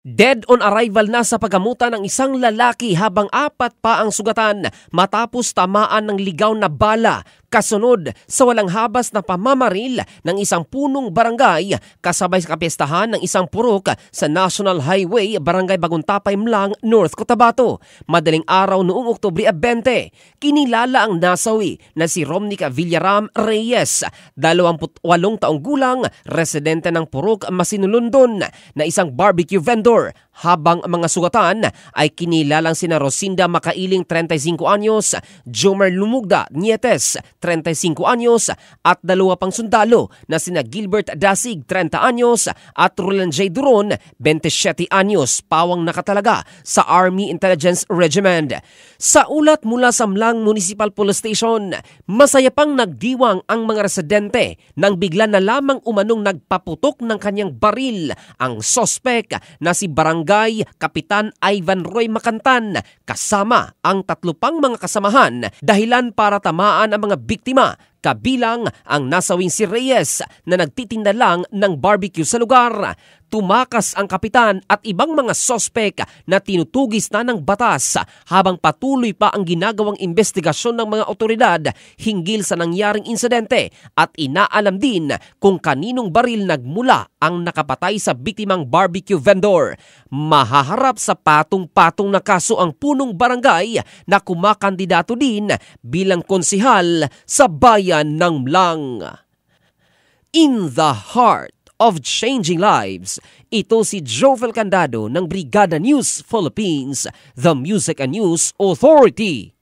Dead on arrival na sa paggamutan ng isang lalaki habang 4 pa ang sugatan matapos tamaan ng ligaw na bala kasunod sa walang habas na pamamaril ng isang punong barangay kasabay sa kapistahan ng isang purok sa National Highway, Barangay Baguntapay, Mlang, North Cotabato. Madaling araw noong Oktubre 20, kinilala ang nasawi na si Romnica Villaram Reyes, 28 taong gulang, residente ng purok Masinulundon na isang barbecue vendor. Habang mga sugatan ay kinilalang sina Rosinda Makailing 35 anyos, Jomer Lumugda Nietes 35 anyos at 2 pang sundalo na sina Gilbert Dasig 30 anyos at Roland J. Duron 27 anyos, pawang nakatalaga sa Army Intelligence Regiment. Sa ulat mula sa Mlang Municipal Police Station, masaya pang nagdiwang ang mga residente nang bigla na lamang umanong nagpaputok ng kanyang baril ang sospek na si Barangay Kapitan Ivan Roy Makantan kasama ang 3 pang mga kasamahan, dahilan para tamaan ang mga biktima, kabilang ang nasawing si Reyes na nagtitinda lang ng barbecue sa lugar. Tumakas ang kapitan at ibang mga sospek na tinutugis na ng batas habang patuloy pa ang ginagawang investigasyon ng mga otoridad hinggil sa nangyaring insidente at inaalam din kung kaninong baril nagmula ang nakapatay sa biktimang barbecue vendor. Mahaharap sa patong-patong na kaso ang punong barangay na kumakandidato din bilang konsihal sa bayan ng Mlang. In the heart of changing lives, ito si Jovel Candado ng Brigada News Philippines, the Music and News Authority.